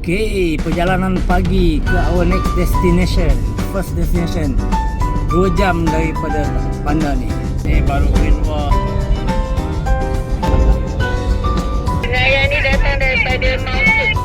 Okey, perjalanan pagi ke our next destination. First destination 2 jam daripada bandar ni. Ni baru Winwa. Saya ni datang daripada Mount Cook.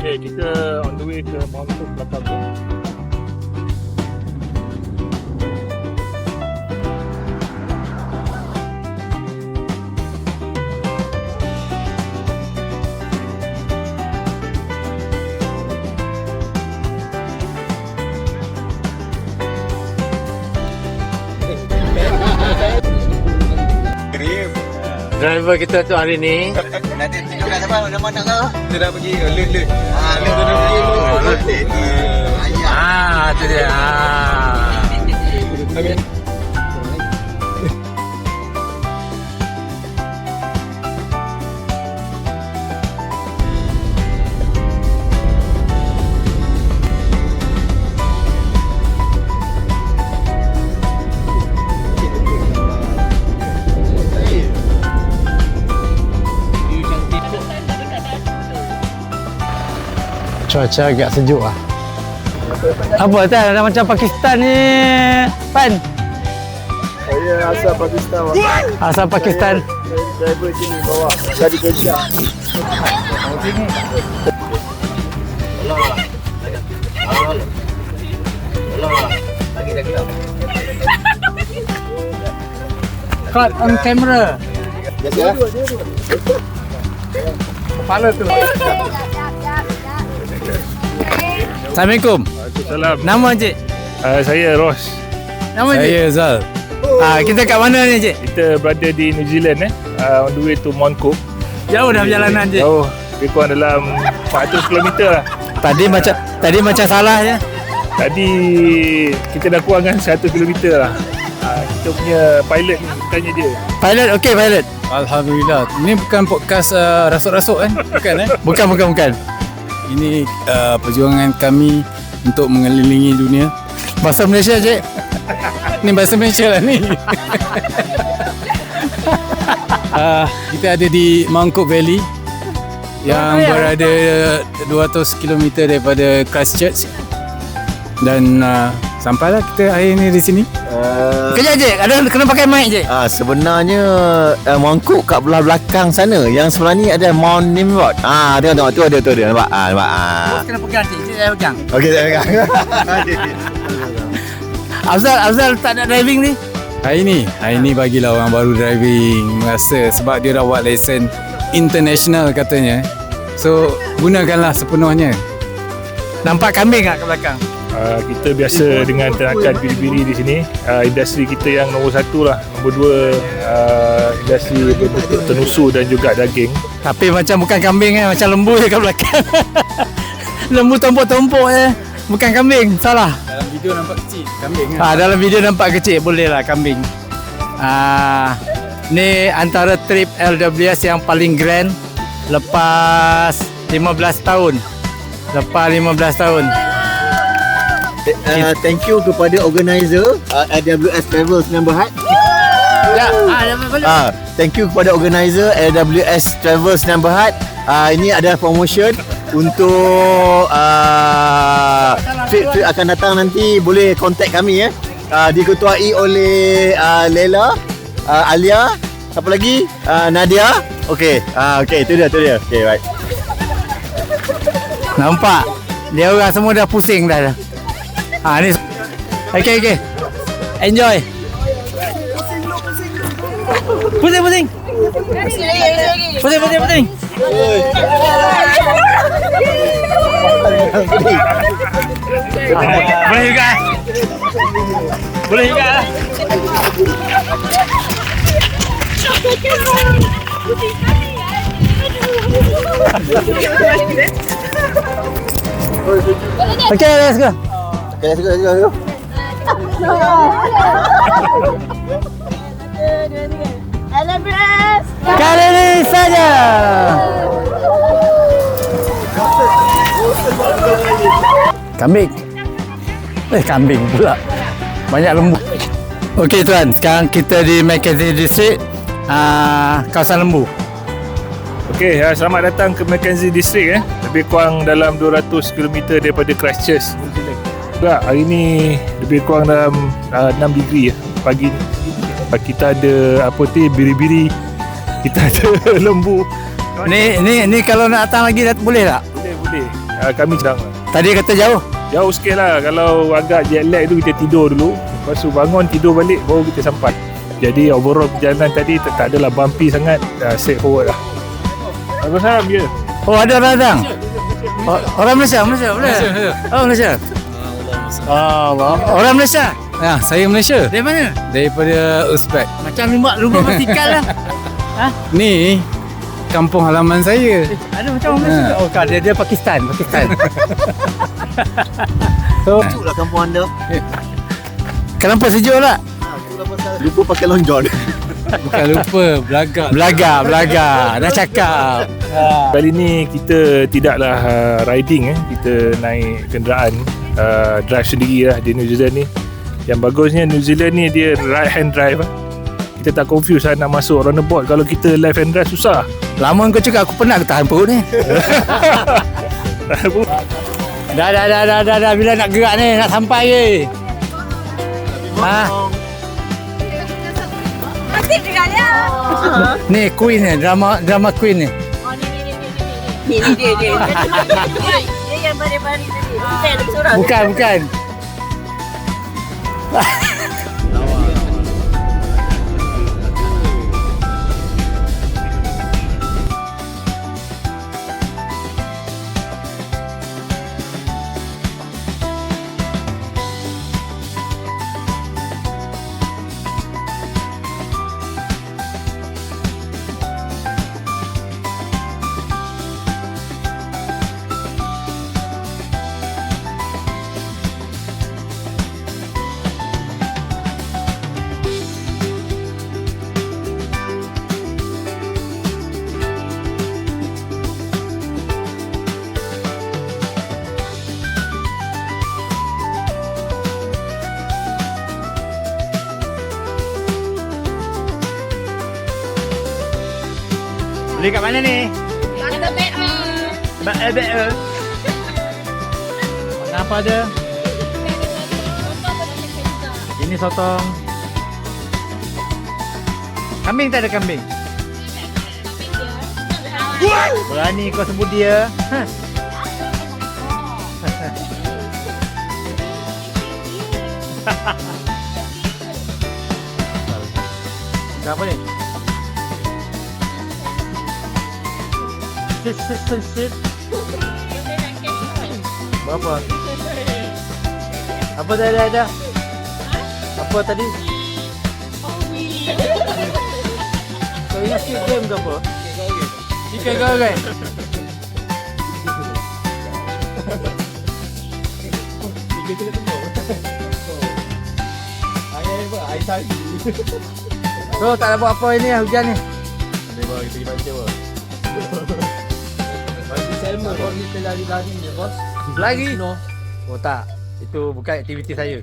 Okay, kita on the way ke Mount Cook belakang tu. Driver kita tu hari ni. Nanti tunjukkan siapa nama nak kau. Kita dah pergi Lut. Lut dah pergi Lut. Tu dia. Cuaca agak sejuk lah. Apa Tan? Dah macam Pakistan ni, Pan? Saya asal Pakistan. Asal Pakistan. Driver sini bawa jadi kerja. Caught on camera. Biasa. Kepala tu. Assalamualaikum. Waalaikumsalam. Nama Encik? Saya Ros. Nama Encik? Saya Zal. Kita kat mana ni Encik? Kita berada di New Zealand on the way to Mount Cook. Jauh dah perjalanan Encik? Jauh. Lebih kurang dalam 400 km lah. Tadi macam salah je. Tadi kita dah kurangkan 100 km lah. Kita punya pilot ni tanya dia. Pilot, okey pilot. Alhamdulillah. Ini bukan podcast rasuk-rasuk kan? Bukan. Bukan. Ini perjuangan kami untuk mengelilingi dunia. Bahasa Malaysia Encik? Ni bahasa Malaysia lah ni. Kita ada di Mount Cook Valley yang berada 200 km daripada Christchurch. Dan sampailah kita hari ini di sini. Kejap Encik, ada kena pakai mic Encik? Sebenarnya Mount Cook kat belah belakang sana. Yang sebelah ni ada Mount Nimrod. Tengok tu ada nampak. Nampak. Kena pegang Encik, saya pegang. Okey, saya pegang. Afzal tak nak driving ni? Hari ini bagilah orang baru driving rasa sebab dia dah buat lesen international katanya. So gunakanlah sepenuhnya. Nampak kambing tak ke belakang? Kita biasa dengan ternakan biri-biri di sini. Industri kita yang nombor 1 lah. Nombor 2 industri berbentuk tenusu dan juga daging. Tapi macam bukan kambing macam lembu je kat belakang. Lembu tompok-tompok je. Bukan kambing, salah. Dalam video nampak kecil kambing kan. Dalam video nampak kecil, boleh lah kambing. Ni antara trip LWS yang paling grand lepas 15 tahun. Thank you kepada organizer AWS Travels Number Hat. Thank you kepada organizer AWS Travels Number Hat. Ini adalah promotion untuk trip akan datang nanti. Boleh contact kami diketuai oleh Lela, Alia, siapa lagi? Nadia. Okey, itu dia. Okey, right. Nampak? Dia orang semua dah pusing dah. Ni. Okey. Enjoy. Pusing. Boleh juga lah. Okay, let's go. LWS. Kali ini saja. Kambing. Kambing pula. Banyak lembu. Okey tuan, sekarang kita di Mackenzie District, kawasan lembu. Okey, selamat datang ke Mackenzie District. Lebih kurang dalam 200 km daripada Christchurch, New Zealand. Juga hari ni lebih kurang dalam 6 degree pagi ni. Kita ada biri-biri, kita ada lembu. Ni kalau nak datang lagi boleh tak? Boleh. Kami sedang. Tadi kata Jauh sikit lah. Kalau agak jet lag tu kita tidur dulu. Lepas tu bangun tidur balik baru kita sampai. Jadi overall perjalanan tadi tak adalah bumpy sangat. Straight forward lah. Salam je. Oh, ada orang datang. Orang Malaysia boleh? Oh, Malaysia. Orang Malaysia. Ya, saya Malaysia. Dari mana? Daripada Uzbek. Macam lumba vertikal lah. Ni kampung halaman saya. Ada macam orang Malaysia. Oh, dia Pakistan. So, Sejuk lah kampung anda. Kenapa sejuk lah? Lupa pakai long john. bukan lupa, Belaga. Dah cakap. Kali ni kita tidaklah riding. Kita naik kenderaan, drive sendiri lah di New Zealand ni. Yang bagusnya New Zealand ni dia right hand drive. Kita tak confuse lah nak masuk roundabout. Kalau kita left hand drive susah. Lama kau cakap aku penat, aku tahan perut ni. Dah. Bila nak gerak ni, nak sampai ke? Pasti dengarnya. Ni Queen ni, drama Queen ni. Oh, ni dia. Dia yang bari-bari tadi. Kita ada seorang. Bukan. Beli kat mana ni? Kata BA. Apa ada? Ini sotong. Kambing tak ada kambing? Berani kau sebut dia. Apa ni? Sit. Berapa? Apa tadi ada? Apa tadi? Kau ingat Squid Game ke apa? Ikan goreng. So tak ada buat apa ini lah, hujan ni. Kita baca apa? Kita lari-lari je bos. Lari? Oh tak, itu bukan aktiviti saya.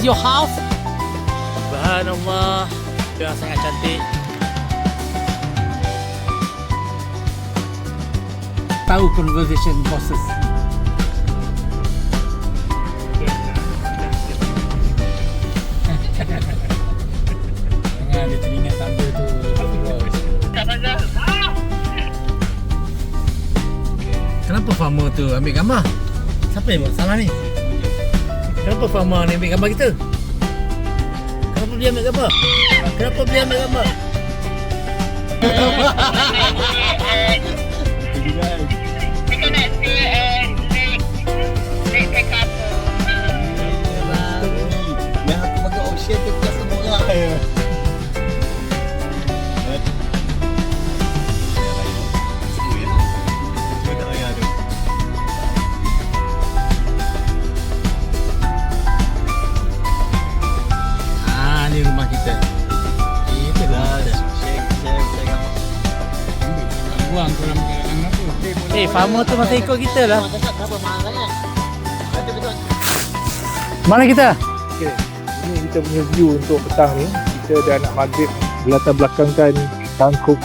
your house? Subhanallah. Yang sangat cantik. Tahu conversation bosses. Jangan dia teringat tanda tu. Kenapa farmer tu ambil gambar? Siapa yang buat salah ni? Kenapa farmer ni ambil gambar kita? Kenapa dia ambil gambar? Kenapa dia ambil gambar? Yang aku pakai option tu kelas semua orang. Ni rumah kita. Itu rumah kita. Buang korang apa? Farmer tu masih ikut kita lah. Mana kita? Okay. Ini kita punya view untuk petang ni. Kita dah nak maghrib. Latar belakangkan Bangkok.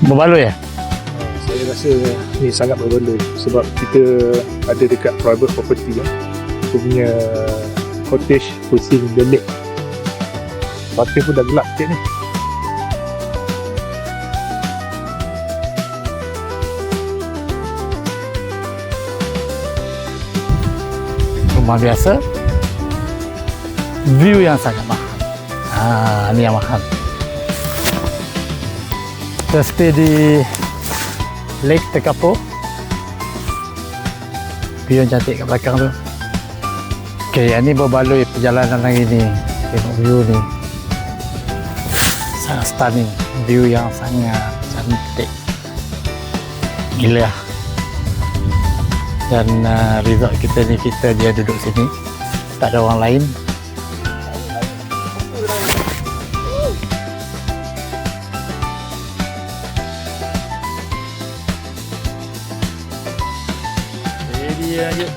Berbaloi ya? Saya rasa ni sangat berbaloi sebab kita ada dekat private property ya. Kita punya cottage facing the lake. Batin pun dah gelap sikit ni. Rumah biasa. View yang sangat mahal. Ni yang mahal. Kita stay di Lake Tekapo. View yang cantik kat belakang tu. Okay, yang ni berbaloi perjalanan hari ni. Tengok view ni. Sangat stunning. View yang sangat cantik. Gila. Dan resort kita ni, kita dia duduk sini. Tak ada orang lain. Dia aja.